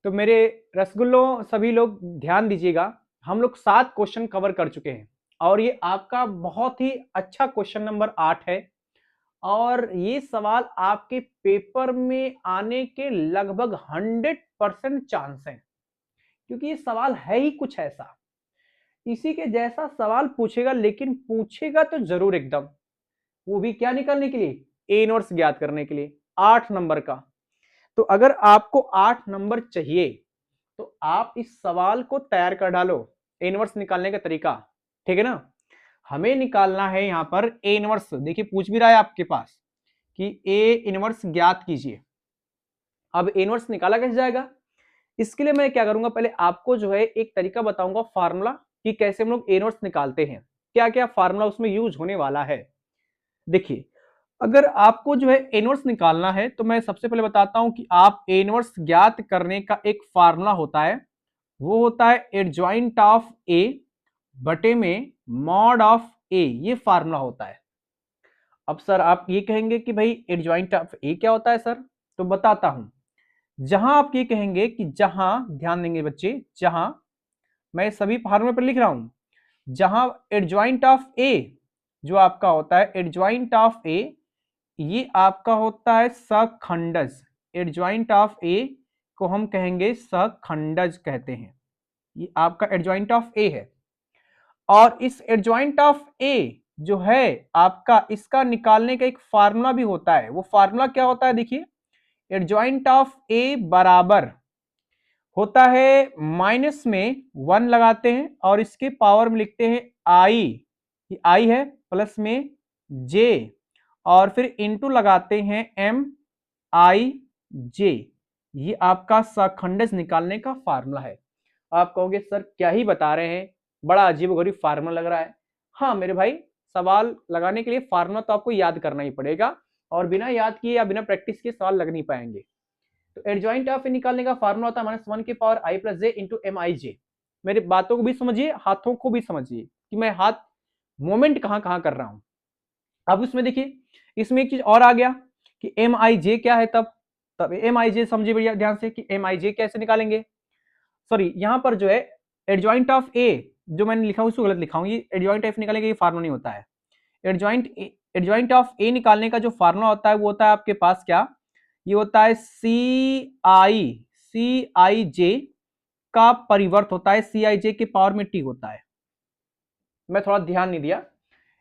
तो मेरे रसगुल्लों सभी लोग ध्यान दीजिएगा। हम लोग 7 क्वेश्चन कवर कर चुके हैं और ये आपका बहुत ही अच्छा क्वेश्चन नंबर 8 है और ये सवाल आपके पेपर में आने के लगभग 100% चांस हैं, क्योंकि ये सवाल है ही कुछ ऐसा, इसी के जैसा सवाल पूछेगा, लेकिन पूछेगा तो जरूर एकदम, वो भी क्या निकालने के लिए, ए इनवर्स ज्ञात करने के लिए 8 नंबर का। तो अगर आपको 8 नंबर चाहिए तो आप इस सवाल को तैयार कर डालो, ए इनवर्स निकालने का तरीका, ठीक है ना। हमें निकालना है यहां पर ए इनवर्स। देखिए पूछ भी रहा है आपके पास कि ए इनवर्स ज्ञात कीजिए। अब ए इनवर्स निकाला कैसे जाएगा, इसके लिए मैं क्या करूंगा, पहले आपको जो है एक तरीका बताऊंगा, फार्मूला, कि कैसे हम लोग ए इनवर्स निकालते हैं, क्या क्या फार्मूला उसमें यूज होने वाला है। देखिए अगर आपको जो है ए इनवर्स निकालना है तो मैं सबसे पहले बताता हूं कि आप ए इनवर्स ज्ञात करने का एक फार्मूला होता है, वो होता है एडजॉइंट ऑफ ए बटे में मॉड ऑफ ए, ये फार्मूला होता है। अब सर आप ये कहेंगे कि भाई एडजॉइंट ऑफ ए क्या होता है सर, तो बताता हूं। जहां आप ये कहेंगे कि जहां, ध्यान देंगे बच्चे, जहां मैं सभी फार्मूले पर लिख रहा हूं, जहां एडजॉइंट ऑफ ए जो आपका होता है, एडजॉइंट ऑफ ए ये आपका होता है सखंडज। एडजॉइंट ऑफ ए को हम कहेंगे सखंडज कहते हैं, ये आपका एडजॉइंट ऑफ ए है। और इस एडजॉइंट ऑफ ए जो है आपका, इसका निकालने का एक फार्मूला भी होता है। वो फार्मूला क्या होता है, देखिए एडजॉइंट ऑफ ए बराबर होता है माइनस में 1 लगाते हैं और इसके पावर में लिखते हैं आई, ये आई है, प्लस में जे और फिर इंटू लगाते हैं एम आई जे, ये आपका सखंडज निकालने का फार्मूला है। आप कहोगे सर क्या ही बता रहे हैं, बड़ा अजीबोगरीब फार्मूला लग रहा है। हाँ मेरे भाई, सवाल लगाने के लिए फार्मूला तो आपको याद करना ही पड़ेगा और बिना याद किए या बिना प्रैक्टिस के सवाल लग नहीं पाएंगे। तो एडजॉइंट ऑफ ए निकालने का फार्मूला होता है -1 की पावर आई प्लस जे इंटू एम आई जे। मेरी बातों को भी समझिए, हाथों को भी समझिए कि मैं हाथ मोमेंट कहां कहां कर रहा हूं। अब उसमें देखिए इसमें एक चीज और आ गया कि एम आई जे क्या है, तब एम आई जे समझिए भैया ध्यान से कि एम आई जे कैसे निकालेंगे। सॉरी यहां पर जो है एडजॉइंट ऑफ ए जो मैंने लिखा हूं उसको गलत लिखा हूं, ये एडजॉइंट एफ निकालने का ये फार्मूला नहीं होता है। एडजॉइंट ऑफ ए निकालने का जो फार्मूला होता है वो होता है आपके पास क्या, ये होता है सी आई जे का परिवर्त होता है, सी आई जे के पावर में टी होता है। मैं थोड़ा ध्यान नहीं दिया।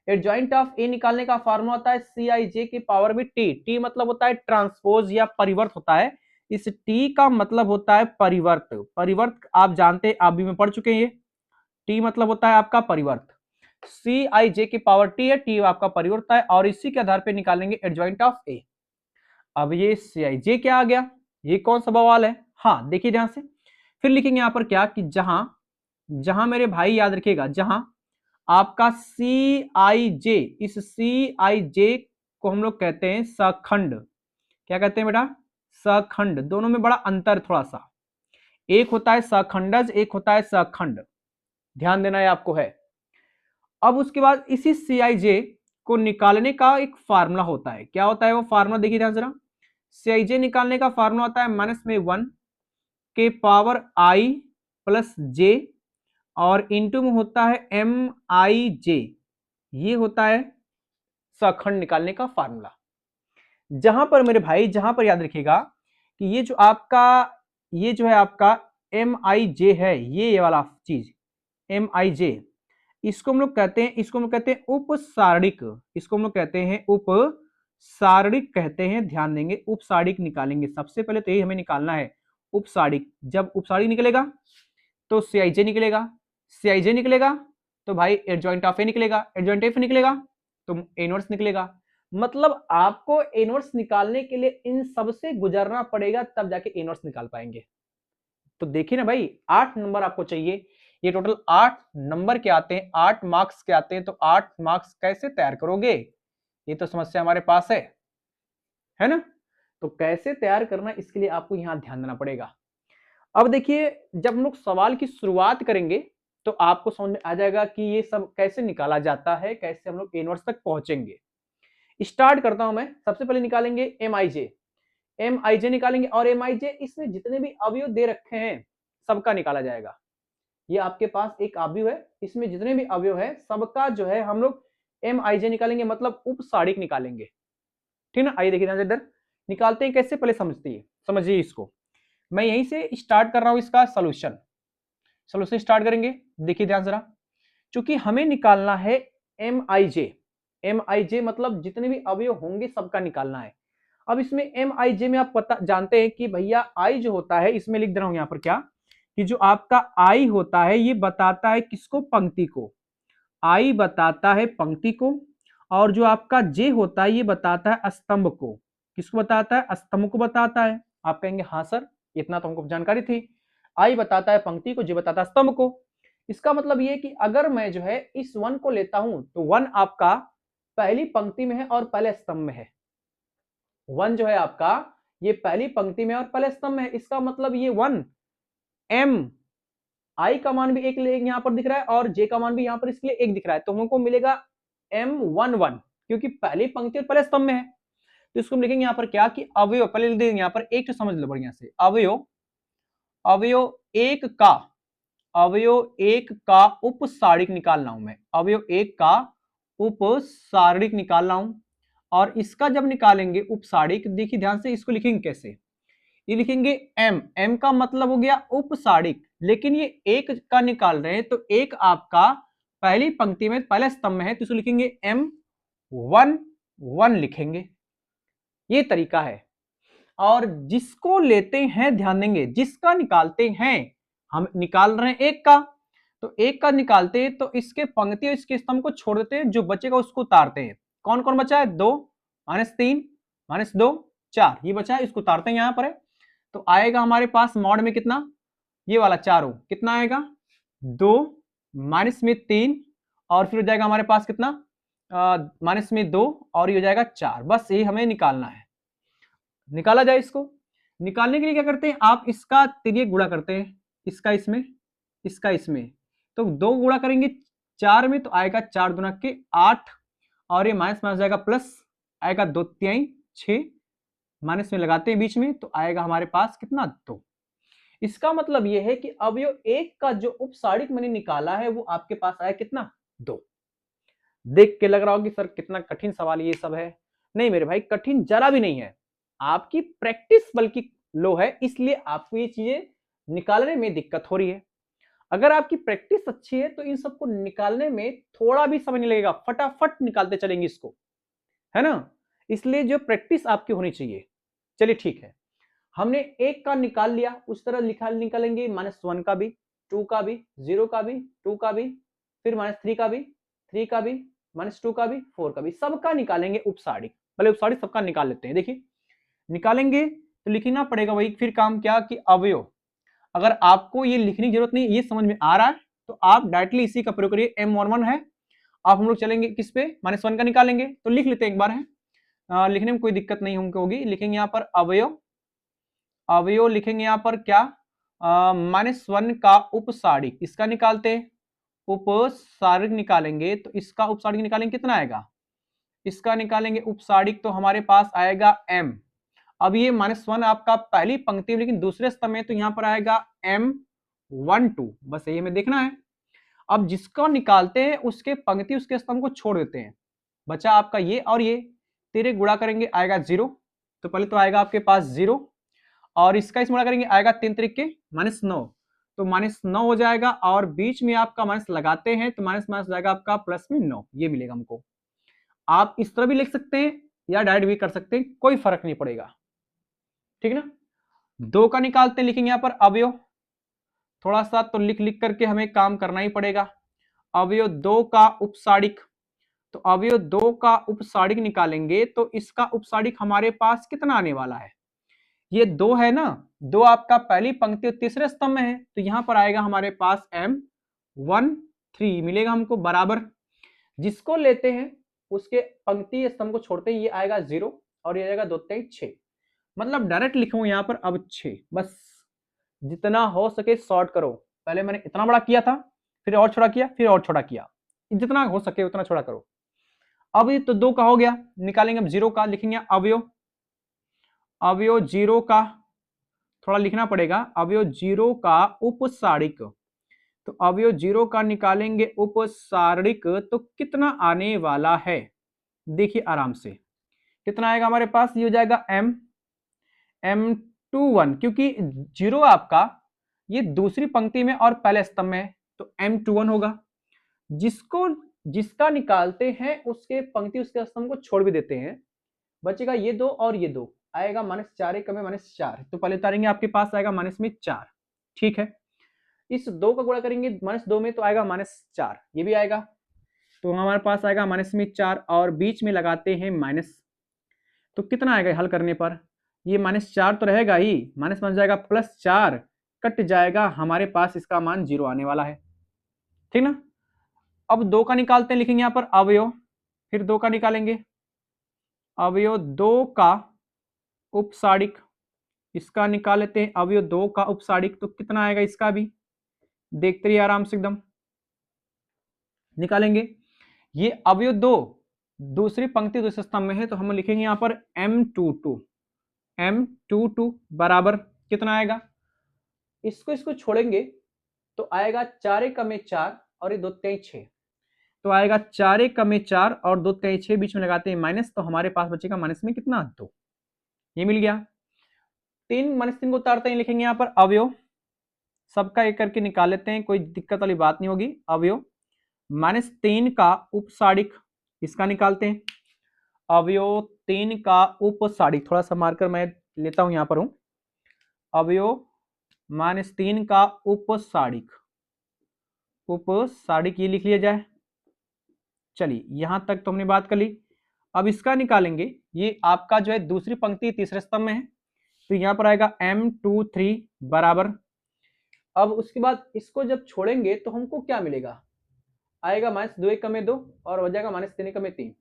एडजॉइंट ऑफ ए निकालने का फार्मूला होता है सी आई जे की पावर में टी। टी मतलब होता है ट्रांसपोज या परिवर्त होता है, इस टी का मतलब होता है परिवर्त। परिवर्त आप जानते हैं, आप भी में पढ़ चुके हैं, ये टी मतलब होता है आपका परिवर्त। सी आई जे की पावर टी है, टी आपका परिवर्त है और इसी के आधार पर निकालेंगे एडजॉइंट ऑफ ए। अब ये सी आई जे क्या आ गया, ये कौन सा बवाल है। हाँ देखिए ध्यान से, फिर लिखेंगे यहां पर क्या कि जहां, जहां मेरे भाई याद रखिएगा, जहां आपका सी आई जे, इस सी आई जे को हम लोग कहते हैं सखंड। क्या कहते हैं बेटा, सखंड। दोनों में बड़ा अंतर थोड़ा सा, एक होता है सखंडज, एक होता है सखंड, ध्यान देना है आपको है। अब उसके बाद इसी सी आई जे को निकालने का एक फार्मूला होता है, क्या होता है वो फार्मूला, देखिए ध्यान जरा। सी आई जे निकालने का फार्मूला होता है -1 के पावर आई प्लस जे और इंटू में होता है एम आई जे, ये होता है सखंड निकालने का फार्मूला। जहां पर मेरे भाई, जहां पर याद रखिएगा कि ये जो आपका, ये जो है आपका एम आई जे है, ये वाला चीज एम आई जे, इसको हम लोग कहते हैं, इसको हम लोग कहते हैं उपसारणिक, इसको हम लोग कहते हैं उपसारणिक कहते हैं। ध्यान देंगे, उपसारणिक निकालेंगे सबसे पहले, तो यही हमें निकालना है उपसारणिक। जब उपसारणिक निकलेगा तो सीआईजे निकलेगा, सीआईजे निकलेगा तो भाई एडजॉइंट ऑफ ए निकलेगा, एडजॉइंट एफ निकलेगा तो ए इनवर्स निकलेगा। मतलब आपको ए इनवर्स निकालने के लिए इन सबसे गुजरना पड़ेगा, तब जाके ए इनवर्स निकाल पाएंगे। तो देखिए ना भाई, 8 नंबर आपको चाहिए, ये टोटल 8 नंबर के आते हैं, 8 मार्क्स के आते हैं, तो 8 मार्क्स कैसे तैयार करोगे, ये तो समस्या हमारे पास है ना। तो कैसे तैयार करना, इसके लिए आपको यहां ध्यान देना पड़ेगा। अब देखिए जब हम लोग सवाल की शुरुआत करेंगे तो आपको समझ में आ जाएगा कि ये सब कैसे निकाला जाता है, कैसे हम लोग ए इनवर्स तक पहुंचेंगे। स्टार्ट करता हूं मैं, सबसे पहले निकालेंगे एम आई जे। एम आई जे निकालेंगे और एम आई जे इसमें जितने भी अवयव दे रखे हैं सबका निकाला जाएगा। ये आपके पास एक अवयव है, इसमें जितने भी अवयव है सबका जो है हम लोग एम आई जे निकालेंगे, मतलब उपसारिक निकालेंगे। ठीक ना, आइए देखिए ध्यान से इधर निकालते हैं कैसे, पहले समझिए इसको। मैं यहीं से स्टार्ट कर रहा हूं इसका सोल्यूशन स्टार्ट करेंगे। देखिए ध्यान जरा, चूंकि हमें निकालना है एम आई जे मतलब जितने भी अवयव होंगे सबका निकालना है। अब इसमें एम आई जे में आप पता जानते हैं कि भैया आई जो होता है, इसमें लिख दे रहा हूं यहां पर क्या, कि जो आपका आई होता है ये बताता है किसको, पंक्ति को। आई बताता है पंक्ति को, और जो आपका जे होता है ये बताता है स्तंभ को। किसको बताता है, स्तंभ को बताता है। आप कहेंगे हाँ सर इतना तो हमको जानकारी थी, आई बताता है पंक्ति को, जे बताता है स्तंभ को। इसका मतलब ये कि अगर मैं जो है इस वन को लेता हूं तो वन आपका पहली पंक्ति में है और पहले स्तंभ में है। वन जो है आपका ये पहली पंक्ति में और पहले स्तंभ में है। इसका मतलब ये वन एम आई का मान भी एक यहां पर दिख रहा है और जे का मान भी यहां पर इसके लिए एक दिख रहा है, तो हमको मिलेगा M11, क्योंकि पहली पंक्ति और पहले स्तंभ में है। तो इसको हम लिखेंगे यहां पर क्या कि अवयव, पहले लिख देंगे यहां पर एक, तो समझ लो बढ़िया से, अवयव एक का उपसारिक निकालना हूं मैं, अवयव एक का उपसारिक निकालना हूं। और इसका जब निकालेंगे उपसारिक, देखिए ध्यान से इसको लिखेंगे कैसे, ये लिखेंगे एम का मतलब हो गया उपसारिक, लेकिन ये एक का निकाल रहे हैं तो एक आपका पहली पंक्ति में पहले स्तंभ में है, तो इसको लिखेंगे M11 लिखेंगे। ये तरीका है। और जिसको लेते हैं, ध्यान देंगे, जिसका निकालते हैं, हम निकाल रहे हैं एक का, तो एक का निकालते हैं तो इसके पंक्ति और इसके स्तंभ को छोड़ देते हैं, जो बचेगा उसको उतारते हैं। कौन कौन बचा है, 2 -3 -2 4, ये बचा है, इसको उतारते हैं यहां पर है। तो आएगा हमारे पास मॉड में कितना, ये वाला 4 कितना आएगा 2 माइनस में 3, और फिर हो जाएगा हमारे पास कितना माइनस में 2, और ये हो जाएगा 4। बस ये हमें निकालना है। निकाला जाए, इसको निकालने के लिए क्या करते हैं, आप इसका तिर्यक गुणा करते हैं, इसका इसमें, इसका इसमें, तो 2 गुणा करेंगे 4 में तो आएगा 4 दूना के 8, और ये माइनस माइनस जाएगा प्लस, आएगा 2 3 6, माइनस में लगाते हैं बीच में तो आएगा हमारे पास कितना 2। इसका मतलब यह है कि अवयव एक का जो उपसारिक मैंने निकाला है वो आपके पास आया कितना 2। देख के लग रहा हो कि सर कितना कठिन सवाल ये सब है, नहीं मेरे भाई कठिन जरा भी नहीं है, आपकी प्रैक्टिस बल्कि लो है, इसलिए आपको ये चीजें निकालने में दिक्कत हो रही है। अगर आपकी प्रैक्टिस अच्छी है तो इन सबको निकालने में थोड़ा भी समय नहीं लगेगा, फटाफट निकालते चलेंगे इसको, है ना। इसलिए जो प्रैक्टिस आपकी होनी चाहिए। चलिए ठीक है, हमने एक का निकाल लिया, उस तरह निकालेंगे -1 का भी, 2 का भी, 0 का भी, 2 का भी, फिर -3 का भी, 3 का भी, -2 का भी, 4 का भी, सबका निकालेंगे उपसारिक। पहले उपसारिक सबका निकाल लेते हैं। देखिए निकालेंगे तो लिखना पड़ेगा वही फिर काम क्या कि अवयव। अगर आपको ये लिखने की जरूरत नहीं, ये समझ में आ रहा है तो आप डायरेक्टली इसी का प्रयोग करिए। M11 है, आप हम लोग चलेंगे किस पे, -1 का निकालेंगे, तो लिख लेते हैं एक बार है, लिखने में कोई दिक्कत नहीं हमको होगी। लिखेंगे यहाँ पर अवयव लिखेंगे यहाँ पर क्या, -1 का उपसारिक, इसका निकालते हैं, उपसारिक निकालेंगे तो इसका उपसारिक निकालेंगे कितना आएगा, इसका निकालेंगे उपसारिक तो हमारे पास आएगा M। अब ये -1 आपका पहली पंक्ति लेकिन दूसरे स्तंभ में, तो यहाँ पर आएगा M12, बस ये हमें देखना है। अब जिसको निकालते हैं उसके पंक्ति उसके स्तंभ को छोड़ देते हैं, बचा आपका ये और ये, तेरे गुणा करेंगे आएगा 0, तो पहले तो आएगा आपके पास 0, और इसका इस गुणा करेंगे आएगा 3 तरीके -9, तो -9 हो जाएगा, और बीच में आपका माइनस लगाते हैं तो माइनस माइनस जाएगा आपका प्लस में 9, ये मिलेगा हमको। आप इस तरह भी लिख सकते हैं या डायरेक्ट भी कर सकते हैं, कोई फर्क नहीं पड़ेगा, ठीक है ना। 2 का निकालते हैं, लिखेंगे यहाँ पर अवयव, थोड़ा सा तो लिख लिख करके हमें काम करना ही पड़ेगा। अवयव 2 का उपसारिक, तो अवयव 2 का उपसारिक निकालेंगे तो इसका उपसारिक हमारे पास कितना आने वाला है, ये 2 है ना, 2 आपका पहली पंक्ति और तीसरे स्तंभ में है, तो यहां पर आएगा हमारे पास M13 मिलेगा हमको बराबर। जिसको लेते हैं उसके पंक्ति स्तंभ को छोड़ते हैं, ये आएगा 0 और ये आएगा 2 3 6, मतलब डायरेक्ट लिखूं यहां पर अब 6। बस जितना हो सके शॉर्ट करो, पहले मैंने इतना बड़ा किया था, फिर और छोटा किया, फिर और छोटा किया, जितना हो सके उतना छोटा करो। अब ये तो 2 का हो गया, निकालेंगे अब 0 का, लिखेंगे अवयव, अवयव 0 का थोड़ा लिखना पड़ेगा, अवयव 0 का उपसारिक। तो अवयव 0 का निकालेंगे उपसारिक तो कितना आने वाला है, देखिए आराम से कितना आएगा हमारे पास, ये हो जाएगा M21, क्योंकि 0 आपका ये दूसरी पंक्ति में और पहले स्तंभ में है तो M21 होगा। जिसका निकालते हैं उसके पंक्ति उसके स्तंभ को छोड़ भी देते हैं, बचेगा ये 2 और ये 2, आएगा -4 1 में -4, तो पहले उतारेंगे आपके पास आएगा -4, ठीक है। इस 2 का गुणा करेंगे -2 में तो आएगा -4, ये भी आएगा, तो हमारे पास आएगा -4 और बीच में लगाते हैं माइनस, तो कितना आएगा हल करने पर, ये -4 तो रहेगा ही, माइनस बन जाएगा +4, कट जाएगा, हमारे पास इसका मान 0 आने वाला है, ठीक ना। अब 2 का निकालते हैं, लिखेंगे यहाँ पर अवयव, फिर 2 का निकालेंगे, अवयव 2 का उपसारिक, इसका निकाल लेते हैं अवयव 2 का उपसारिक, तो कितना आएगा इसका भी देखते रहिए आराम से एकदम निकालेंगे। ये अवयव 2 दूसरी पंक्ति दूसरे स्तंभ में है तो हम लिखेंगे यहाँ पर M22 बराबर कितना आएगा, इसको छोड़ेंगे तो आएगा 4 1 में 4 और ये 2 3 6, तो आएगा 4 1 में 4 और 2 3 6, बीच में लगाते हैं माइनस, तो हमारे पास बचेगा माइनस में कितना 2, ये मिल गया। 3 -3 को उतारते हैं, लिखेंगे यहाँ पर अवयव, सबका एक करके निकाल लेते हैं, कोई दिक्कत वाली बात नहीं होगी। अवयव -3 का उपसारिक, इसका निकालते हैं, अवयव 3 का उपसारिक, थोड़ा सा मार्कर मैं लेता हूं, यहां पर हूं, अवयव -3 का उपसारिक, ये लिख लिया जाए। चलिए यहां तक तो हमने बात कर ली, अब इसका निकालेंगे, ये आपका जो है दूसरी पंक्ति तीसरे स्तंभ में है, तो यहां पर आएगा M23 बराबर, अब उसके बाद इसको जब छोड़ेंगे तो हमको क्या मिलेगा, आएगा -2 1 में 2 और हो जाएगा -3 1 में 3,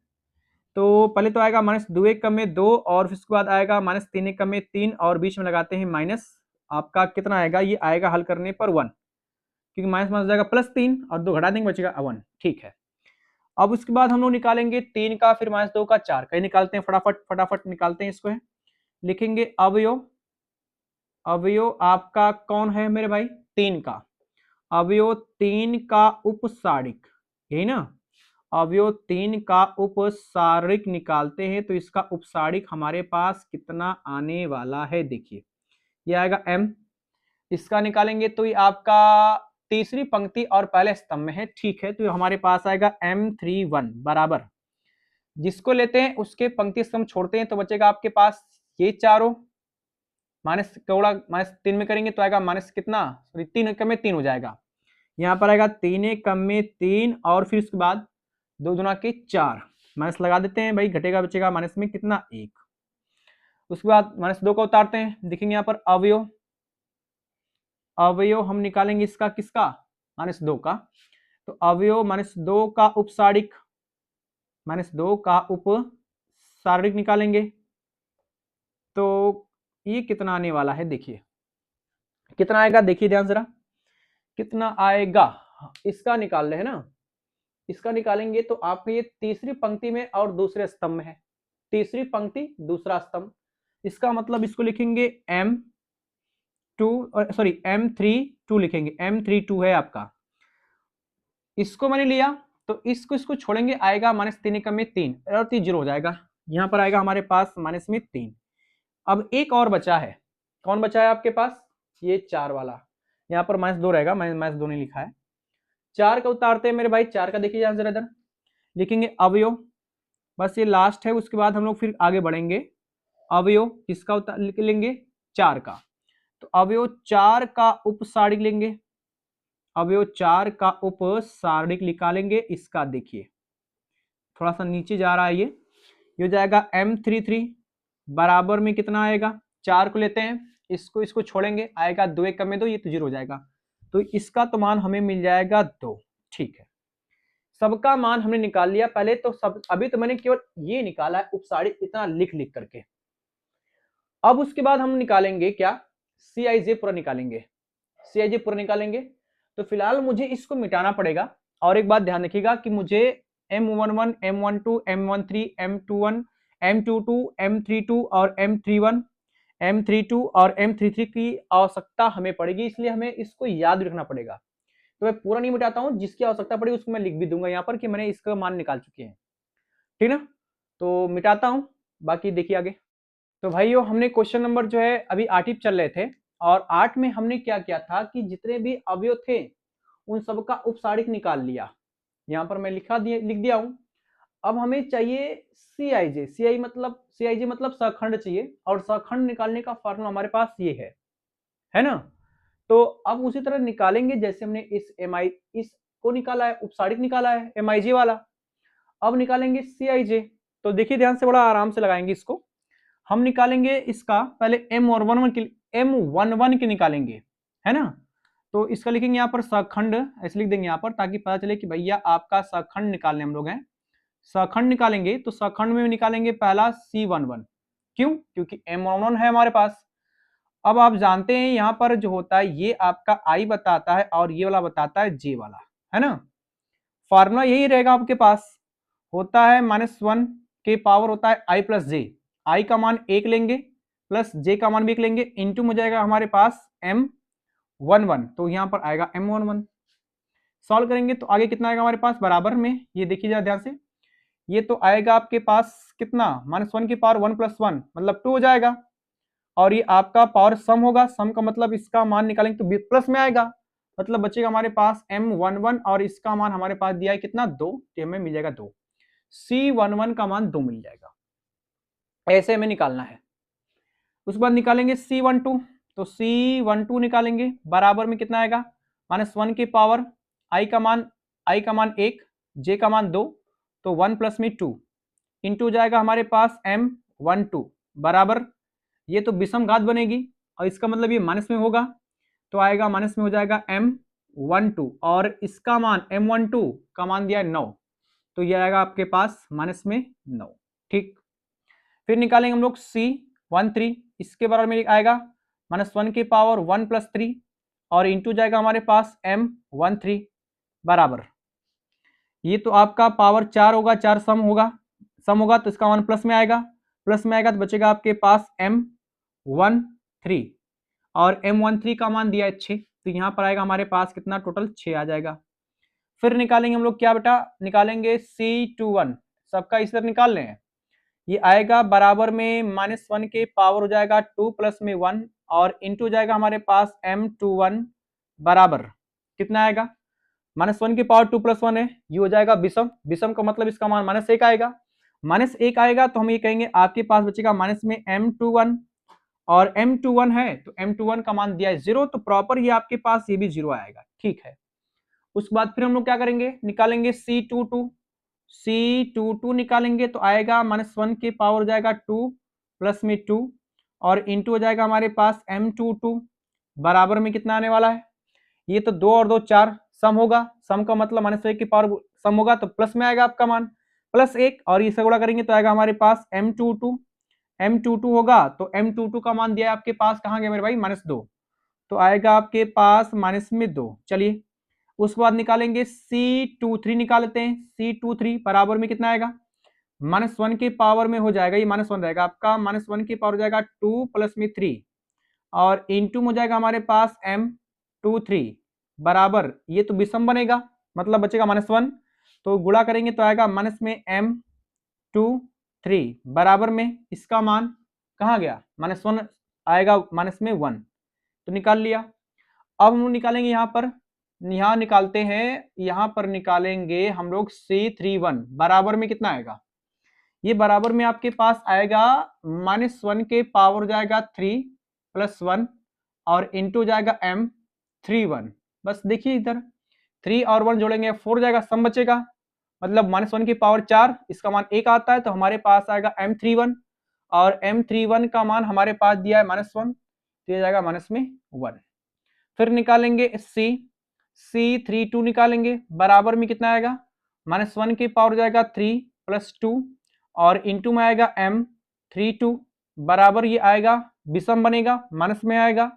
तो पहले तो आएगा -2 1 में 2 और फिर उसके बाद आएगा -3 1 में 3 और बीच में लगाते हैं माइनस, आपका कितना आएगा, ये आएगा हल करने पर 1, क्योंकि माइनस हो जाएगा +3 और 2 घटा देंगे बचेगा 1, ठीक है। अब उसके बाद हम लोग निकालेंगे 3 का, फिर -2 का 4 का, निकालते हैं फटाफट निकालते हैं इसको, है लिखेंगे अवयव आपका कौन है मेरे भाई, 3 का, अवयव 3 का उपसारिक, यही ना, अवयव 3 का उपसारिक निकालते हैं, तो इसका उपसारिक हमारे पास कितना आने वाला है, देखिए ये आएगा M, इसका निकालेंगे तो ये आपका तीसरी पंक्ति और पहले स्तंभ में है, ठीक है, तो ये हमारे पास आएगा M31 बराबर, जिसको लेते हैं उसके पंक्ति स्तंभ छोड़ते हैं तो बचेगा आपके पास ये चारों, -3 में करेंगे तो आएगा माइनस कितना, सॉरी 3 1 में 3 हो जाएगा, यहाँ पर आएगा 3 1 में 3 और फिर उसके बाद 2 दूना के 4, माइनस लगा देते हैं भाई, घटेगा बचेगा माइनस में कितना 1, उसके बाद -2 को उतारते हैं, देखेंगे यहाँ पर अवयव हम निकालेंगे इसका किसका, -2 का, तो अवयव -2 का उपसारिक, -2 का उपसारिक निकालेंगे, तो ये कितना आने वाला है, देखिए कितना आएगा, देखिए ध्यान जरा कितना आएगा, इसका निकाल रहे हैं ना, इसका निकालेंगे तो आपके ये तीसरी पंक्ति में और दूसरे स्तंभ में है, तीसरी पंक्ति दूसरा स्तंभ, इसका मतलब इसको लिखेंगे M32 लिखेंगे, M32 है आपका, इसको मैंने लिया तो इसको छोड़ेंगे आएगा -3 1 में 3 और 3 0 हो जाएगा, यहां पर आएगा हमारे पास -3। अब एक और बचा है, कौन बचा है आपके पास, ये 4 वाला, यहाँ पर -2 रहेगा, मैंने -2 नहीं लिखा है, 4 का उतारते हैं मेरे भाई, 4 का देखिए जरा इधर लिखेंगे अवयव, बस ये लास्ट है, उसके बाद हम लोग फिर आगे बढ़ेंगे, अवयव किसका लिख लेंगे 4 का, तो अवयव 4 का उपसारिक लेंगे, अवयव 4 का उपसारिक निकालेंगे, इसका देखिए थोड़ा सा नीचे जा रहा है, ये हो जाएगा M33 बराबर में कितना आएगा, 4 को लेते हैं, इसको छोड़ेंगे आएगा 2 1 में 2, ये तो 0 हो जाएगा, तो इसका तो मान हमें मिल जाएगा 2, ठीक है, सबका मान हमने निकाल लिया पहले तो, सब अभी तो मैंने केवल ये निकाला है उपसारिक, इतना लिख करके, अब उसके बाद हम निकालेंगे क्या, CIJ पूरा निकालेंगे, CIJ पूरा निकालेंगे, तो फिलहाल मुझे इसको मिटाना पड़ेगा, और एक बात ध्यान रखिएगा कि मुझे M11 M12 M13 M21 M22 M32 और M31 M32 और M33 की आवश्यकता हमें पड़ेगी, इसलिए हमें इसको याद रखना पड़ेगा। तो मैं पूरा नहीं मिटाता हूं, जिसकी आवश्यकता पड़ेगी उसको मैं लिख भी दूंगा यहाँ पर कि मैंने इसका मान निकाल चुके हैं, ठीक ना। तो मिटाता हूं, बाकी देखिए आगे। तो भाइयों हमने क्वेश्चन नंबर जो है अभी 8 ही चल रहे थे, और 8 में हमने क्या किया था कि जितने भी अवयव थे उन सबका उपसारिक निकाल लिया। यहाँ पर मैं लिख दिया हूं। अब हमें चाहिए CIJ। CIJ मतलब सहखंड चाहिए, और सहखंड निकालने का फॉर्मूला हमारे पास ये है ना। तो अब उसी तरह निकालेंगे जैसे हमने इसको निकाला है, उपसारिक निकाला है MIJ वाला। अब निकालेंगे CIJ। तो देखिए ध्यान से, बड़ा आराम से लगाएंगे इसको। हम निकालेंगे इसका पहले M11 के निकालेंगे, है ना। तो इसका लिखेंगे यहाँ पर सहखंड, ऐसे लिख देंगे यहाँ पर, ताकि पता चले कि भैया आपका सहखंड निकालने हम लोग हैं। सहखंड निकालेंगे तो सहखंड में निकालेंगे पहला C11। क्यों? क्योंकि M11 है हमारे पास। अब आप जानते हैं यहाँ पर जो होता है ये आपका I बताता है और ये वाला बताता है J वाला, है ना। फॉर्मूला यही रहेगा आपके पास, होता है -1 के पावर होता है I प्लस J। I का मान 1 लेंगे प्लस J का मान भी 1 लेंगे, इंटू में जाएगा हमारे पास M11, तो यहाँ पर आएगा M11। सॉल्व करेंगे तो आगे कितना आएगा हमारे पास बराबर में, ये देखिए जरा ध्यान से। ये तो आएगा आपके पास कितना, -1 की पावर 1 + 1 मतलब 2 हो जाएगा, और ये आपका पावर सम होगा। सम का मतलब इसका मान निकालेंगे तो प्लस में आएगा, मतलब बचेगा हमारे पास M11, और इसका मान हमारे पास दिया है कितना, 2, तो हमें मिल जाएगा 2। C11 का मान 2 मिल जाएगा, ऐसे हमें निकालना है। उसके बाद निकालेंगे C12। तो C12 निकालेंगे, बराबर में कितना आएगा, -1 की पावर I का मान 1, J का मान 2, तो 1 + में 2, इंटू जाएगा हमारे पास M12 बराबर, ये तो विषम घात बनेगी और इसका मतलब ये माइनस में होगा, तो आएगा माइनस में हो जाएगा M12, और इसका मान M12 का मान दिया है 9, तो ये आएगा आपके पास माइनस में 9। ठीक, फिर निकालेंगे हम लोग C13, इसके बराबर में आएगा -1 की पावर 1 + 3, और इंटू जाएगा हमारे पास M13 बराबर, ये तो आपका पावर 4 होगा, 4 सम होगा तो इसका मान प्लस में आएगा तो बचेगा आपके पास M13, और M13 का मान दिया है 6, तो यहाँ पर आएगा हमारे पास कितना, टोटल 6 आ जाएगा। फिर निकालेंगे हम लोग क्या बेटा, निकालेंगे C21, सबका इस तरह निकाल लें। ये आएगा बराबर में -1 के पावर हो जाएगा 2 + में 1, और इंटू जाएगा हमारे पास M21 बराबर कितना आएगा, -1 की पावर 2 + 1 है, ये हो जाएगा विषम का मतलब इसका मान -1 आएगा। -1 आएगा तो हम ये कहेंगे आपके पास बचेगा माइनस में M21, और M21 है तो M21 का मान दिया है 0, तो प्रॉपर ये आपके पास ये भी 0 आएगा। ठीक है, उसके बाद फिर हम लोग क्या करेंगे, निकालेंगे C22 निकालेंगे तो आएगा -1 की पावर हो जाएगा 2 + में 2, और इंटू हो जाएगा हमारे पास M22 बराबर में कितना आने वाला है, ये तो 2 और 2 4 सम होगा, सम का मतलब -1 की पावर सम होगा तो प्लस में आएगा आपका मान +1, और इसे गुणा करेंगे तो आएगा हमारे पास M22 होगा, तो M22 का मान दिया है आपके पास, कहाँ गया मेरे भाई, -2, तो आएगा आपके पास -2। चलिए उसके बाद निकालेंगे C23 निकाल लेते हैं। C23 बराबर में कितना आएगा, -1 की पावर में हो जाएगा, ये -1 रहेगा आपका, -1 की पावर हो जाएगा 2 + में 3, और इंटू हो जाएगा हमारे पास M23 बराबर, ये तो विषम बनेगा मतलब बचेगा -1, तो गुणा करेंगे तो आएगा माइनस में M23 बराबर में इसका मान कहाँ गया, -1 आएगा, -1, तो निकाल लिया। अब हम निकालेंगे यहाँ निकालते हैं, यहाँ पर निकालेंगे हम लोग C31 बराबर में कितना आएगा, ये बराबर में आपके पास आएगा -1 के पावर जाएगा 3 + 1, और इंटू जाएगा M31, बस देखिए इधर 3 और 1 जोड़ेंगे 4 जाएगा, सम बचेगा, मतलब -1 की पावर 4, इसका मान 1 आता है, तो हमारे पास आएगा M31, और M31 का मान हमारे पास दिया है -1, तो ये जाएगा -1। फिर निकालेंगे C32 निकालेंगे, बराबर में कितना आएगा, -1 की पावर जाएगा 3 + 2, और इंटू में आएगा M32 बराबर, ये आएगा विषम बनेगा, माइनस में आएगा,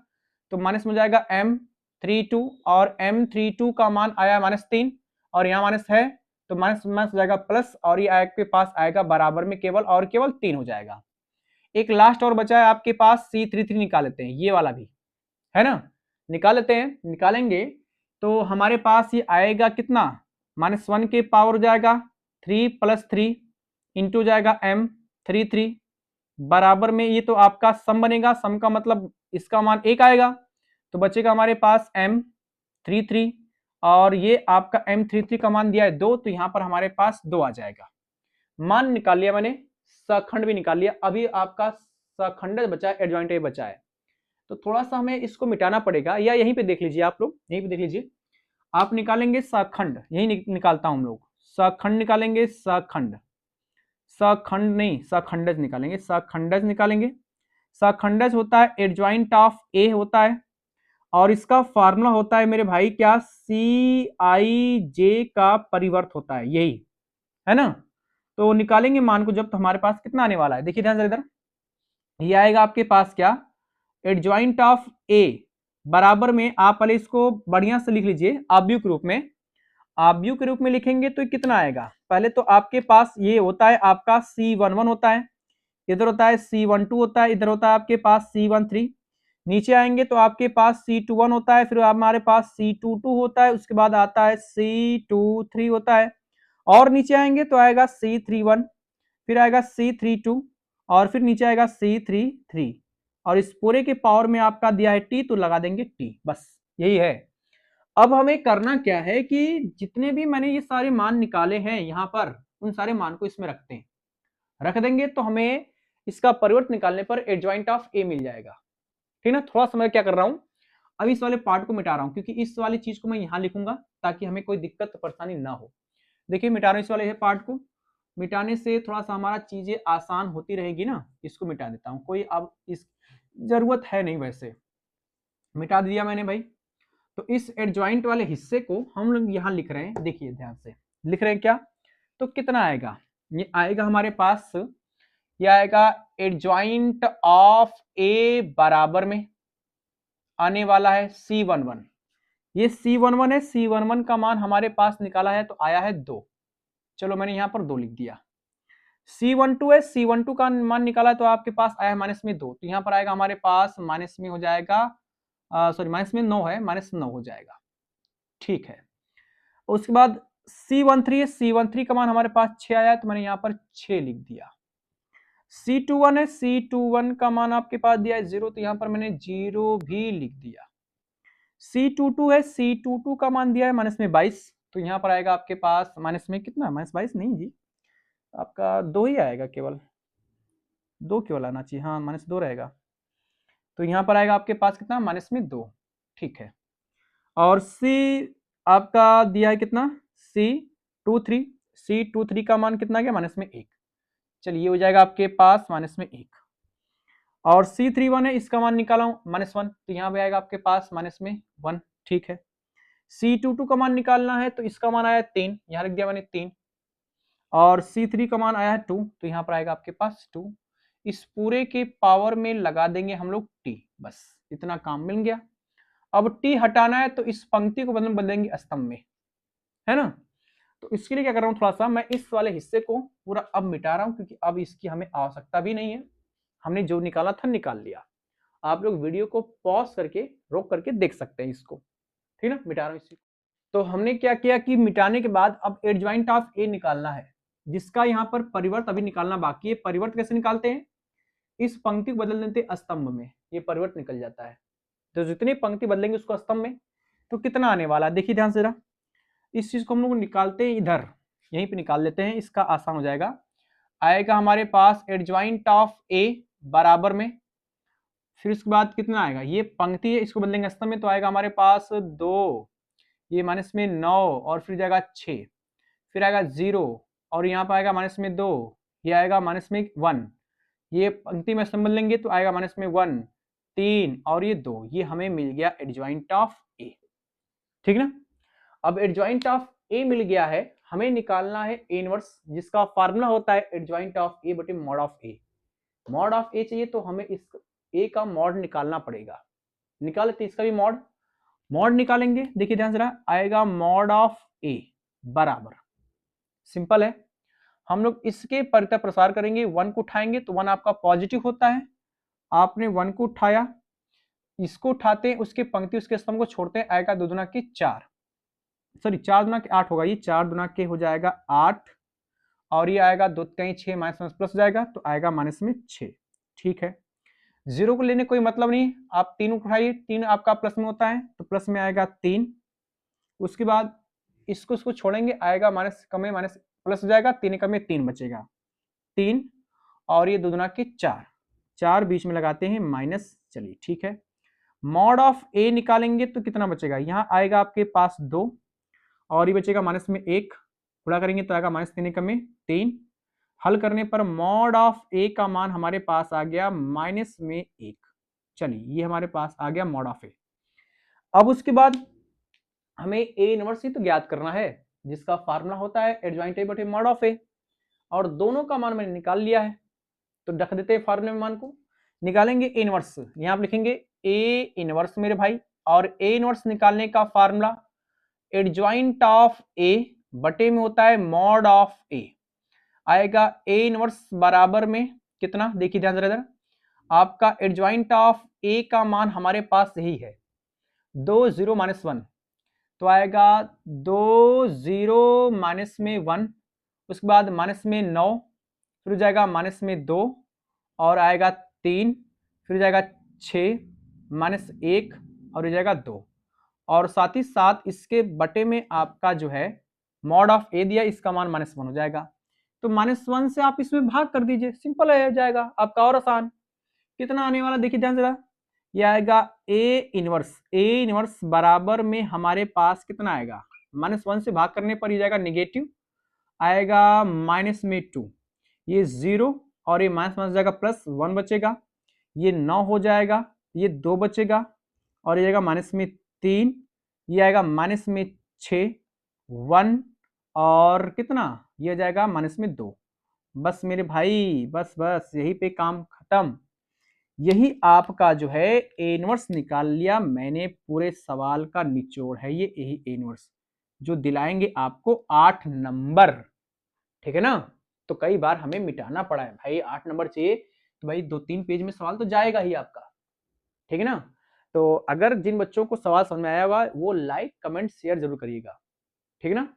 तो माइनस में जाएगा M32, और M32 का मान आया -3, और यहाँ माइनस है तो माइनस जाएगा प्लस, और ये आपके पास आएगा बराबर में केवल 3 हो जाएगा। एक लास्ट और बचा है आपके पास C33 निकाल लेते हैं, ये वाला भी है ना, निकाल लेते हैं। निकालेंगे तो हमारे पास ये आएगा कितना, -1 के पावर हो जाएगा 3 + 3 इंटू जाएगा M33 बराबर में, ये तो आपका सम बनेगा, सम का मतलब इसका मान 1 आएगा, तो बचेगा हमारे पास M33 और ये आपका M33 का मान दिया है 2, तो यहां पर हमारे पास 2 आ जाएगा। मान निकाल लिया मैंने, सखंड भी निकाल लिया, अभी आपका सखंड बचा है, एडजॉइंट ए बचा है, तो थोड़ा सा हमें इसको मिटाना पड़ेगा, या यहीं पे देख लीजिए आप लोग, यहीं पे देख लीजिए, आप निकालेंगे सखंड, यही निकालता हूं हम लोग, सखंड निकालेंगे, सखंड, सखंड नहीं सखंडज निकालेंगे, सखंडज निकालेंगे। सखंडज होता है एडजॉइंट ऑफ ए होता है, और इसका फार्मूला होता है मेरे भाई क्या, CIJ का परिवर्त होता है, यही है ना। तो निकालेंगे मान को जब, तो हमारे पास कितना आने वाला है, देखिए ध्यान से इधर, ये आएगा आपके पास क्या, एडजॉइंट ऑफ ए बराबर में, आप पहले इसको बढ़िया से लिख लीजिए आव्यूह के रूप में, आव्यूह के रूप में लिखेंगे तो कितना आएगा, पहले तो आपके पास ये होता है आपका C11 होता है, इधर होता है C12 होता है, इधर होता है आपके पास C13, नीचे आएंगे तो आपके पास C21 होता है, फिर हमारे पास C22 होता है, उसके बाद आता है C23 होता है, और नीचे आएंगे तो आएगा C31, फिर आएगा C32 और फिर नीचे आएगा C33, और इस पूरे के पावर में आपका दिया है T, तो लगा देंगे T, बस यही है। अब हमें करना क्या है कि जितने भी मैंने ये सारे मान निकाले हैं यहाँ पर, उन सारे मान को इसमें रखते हैं, रख देंगे तो हमें इसका परिवर्त निकालने पर एडजॉइंट ऑफ ए मिल जाएगा, ठीक ना। थोड़ा समय क्या कर रहा हूं, अब इस वाले पार्ट को मिटा रहा हूं, क्योंकि इस वाली चीज को मैं यहां लिखूंगा ताकि हमें कोई दिक्कत परेशानी ना हो। देखिए मिटा रहा हूं इस वाले पार्ट को, मिटाने से थोड़ा सा हमारा चीजें आसान होती रहेगी ना, इसको मिटा देता हूं, कोई अब इस जरूरत है नहीं, वैसे मिटा दिया मैंने भाई। तो इस एडजॉइंट वाले हिस्से को हम लोग यहां लिख रहे हैं, देखिए ध्यान से लिख रहे हैं क्या, तो कितना आएगा, ये आएगा हमारे पास, ये आएगा एडजॉइंट ऑफ ए बराबर में आने वाला है C11, ये C11 है, C11 का मान हमारे पास निकाला है तो आया है 2, चलो मैंने यहां पर 2 लिख दिया। C12 है, C12 का मान निकाला है तो आपके पास आया -2, तो यहां पर आएगा हमारे पास माइनस में हो जाएगा, सॉरी माइनस में 9 है, -9 हो जाएगा, ठीक है। उसके बाद C13 है, C13 का मान हमारे पास 6 आया है, तो मैंने यहां पर 6 लिख दिया। C21 है, C21 का मान आपके पास दिया है 0, तो यहां पर मैंने 0 भी लिख दिया। C22 है, C22 का मान दिया है -22, तो यहां पर आएगा आपके पास माइनस में कितना, -22 नहीं जी, आपका 2 ही आएगा, केवल 2 केवल आना चाहिए, हाँ -2 रहेगा, तो यहां पर आएगा आपके पास कितना, -2, ठीक है। और C आपका दिया है कितना, C23, C23 का मान कितना गया, -1, चलिए हो जाएगा आपके पास -1, और C31 है, इसका मान निकाला हूं -1, तो यहाँ पे आएगा आपके पास -1, ठीक है। C22 का मान निकालना है तो इसका मान आया 3, यहाँ रख दिया मैंने 3, और C3 का मान आया है 2, तो यहाँ पर आएगा आपके पास 2, इस पूरे के पावर में लगा देंगे हम लोग T, बस इतना काम मिल गया। अब T हटाना है तो इस पंक्ति को बदलेंगे स्तंभ में, है ना। तो इसके लिए क्या कर रहा हूँ, थोड़ा सा मैं इस वाले हिस्से को पूरा अब मिटा रहा हूँ, क्योंकि अब इसकी हमें आवश्यकता भी नहीं है, हमने जो निकाला था निकाल लिया। आप लोग वीडियो को पॉज करके रोक करके देख सकते हैं इसको, ठीक है ना। मिटा रहा हूँ इसी, तो हमने क्या किया कि मिटाने के बाद अब एडजॉइंट ऑफ ए निकालना है, जिसका यहाँ पर परिवर्त अभी निकालना बाकी है। परिवर्त कैसे निकालते हैं, इस पंक्ति को बदल देते स्तंभ में, ये परिवर्त निकल जाता है, तो जितनी पंक्ति बदलेंगे उसको स्तंभ में, तो कितना आने वाला है, देखिए ध्यान से जरा, इस चीज को हम लोग निकालते हैं इधर, यहीं पे निकाल लेते हैं, इसका आसान हो जाएगा। आएगा हमारे पास एडजॉइंट ऑफ ए बराबर में, फिर उसके बाद कितना आएगा, ये पंक्ति है, इसको बदलेंगे स्तंभ में, तो आएगा हमारे पास 2, ये -9, और फिर जाएगा 6, फिर आएगा 0, और यहाँ पर आएगा -2, ये आएगा -1, ये पंक्ति में स्तंभ बदलेंगे तो आएगा -1, 3 और ये 2, ये हमें मिल गया एडजॉइंट ऑफ ए, ठीक ना। अब एडजॉइंट ऑफ ए मिल गया है, हमें निकालना है ए इनवर्स, जिसका फार्मूला होता है एडजॉइंट ऑफ ए बटे mod of A. Mod of A चाहिए तो हमें इस ए का मॉड निकालना पड़ेगा, निकाल लेते इसका भी मॉड, मॉड निकालेंगे, देखिए ध्यान से रहा, आएगा मॉड ऑफ ए बराबर, सिंपल है, हम लोग इसके परितः प्रसार करेंगे, 1 को उठाएंगे तो 1 आपका पॉजिटिव होता है। आपने 1 को उठाया, इसको उठाते हैं, उसके पंक्ति उसके स्तंभ को छोड़ते हैं, आएगा 2 दूना के 4, सॉरी 4 दूना के 8 होगा, ये 4 दूना के हो जाएगा 8, और ये आएगा 2 कहीं 6 माइनस माइनस प्लस हो जाएगा तो आएगा माइनस में 6। ठीक है, जीरो को लेने कोई मतलब नहीं, आप 3 उठाइए, 3 आपका प्लस में होता है तो प्लस में आएगा 3, उसके बाद इसको छोड़ेंगे, आएगा माइनस कम में माइनस प्लस हो जाएगा, 3 कम में 3 बचेगा, 3, और ये 2 दूना के 4, 4 बीच में लगाते हैं माइनस। चलिए ठीक है, मॉड ऑफ ए निकालेंगे तो कितना बचेगा, यहाँ आएगा आपके पास 2, और ये बचेगा माइनस में 1, गुणा करेंगे तो आएगा माइनस 3 कम में 3, हल करने पर मॉड ऑफ ए का मान हमारे पास आ गया माइनस में 1। चलिए ये हमारे पास आ गया मॉड ऑफ ए। अब उसके बाद हमें ए इनवर्स ही तो ज्ञात करना है, जिसका फार्मूला होता है एडजॉइंट ए बटे मॉड ऑफ ए, और दोनों का मान मैंने निकाल लिया है, तो रख देते हैं फार्मूले में मान को, निकालेंगे ए इनवर्स, यहां आप लिखेंगे ए इनवर्स मेरे भाई, और ए इनवर्स निकालने का फार्मूला एडजॉइंट ऑफ ए बटे में होता है मॉड ऑफ ए, आएगा ए इनवर्स बराबर में कितना, देखिए ध्यान से इधर, आपका एडजॉइंट ऑफ ए का मान हमारे पास यही है 2 0 माइनस 1, तो आएगा 2 0 माइनस में 1, उसके बाद माइनस में 9, फिर हो जाएगा माइनस में 2, और आएगा 3, फिर हो जाएगा 6 माइनस 1, और हो जाएगा 2, और साथ ही साथ इसके बटे में आपका जो है मॉड ऑफ ए दिया, इसका मान माइनस 1 हो जाएगा, तो माइनस 1 से आप इसमें भाग कर दीजिए, सिंपल हो जाएगा आपका, और आसान। कितना आने वाला देखिए ध्यान से, ये आएगा ए इनवर्स बराबर में हमारे पास कितना आएगा, माइनस 1 से भाग करने पर ये जाएगा निगेटिव, आएगा माइनस में 2, ये 0, और ये माइनस माइनस जाएगा प्लस 1 बचेगा, ये 9 हो जाएगा, ये 2 बचेगा, और ये जाएगा माइनस में 3, ये आएगा माइनस में 6, 1, और कितना ये जाएगा माइनस में 2। बस मेरे भाई, बस बस यही पे काम खत्म। यही आपका जो है ए इनवर्स निकाल लिया मैंने, पूरे सवाल का निचोड़ है ये, यही ए इनवर्स जो दिलाएंगे आपको 8 नंबर। ठीक है ना, तो कई बार हमें मिटाना पड़ा है भाई, 8 नंबर चाहिए तो भाई 2-3 पेज में सवाल तो जाएगा ही आपका। ठीक है ना, तो अगर जिन बच्चों को सवाल समझ में आया होगा वो लाइक कमेंट शेयर जरूर करिएगा। ठीक है ना।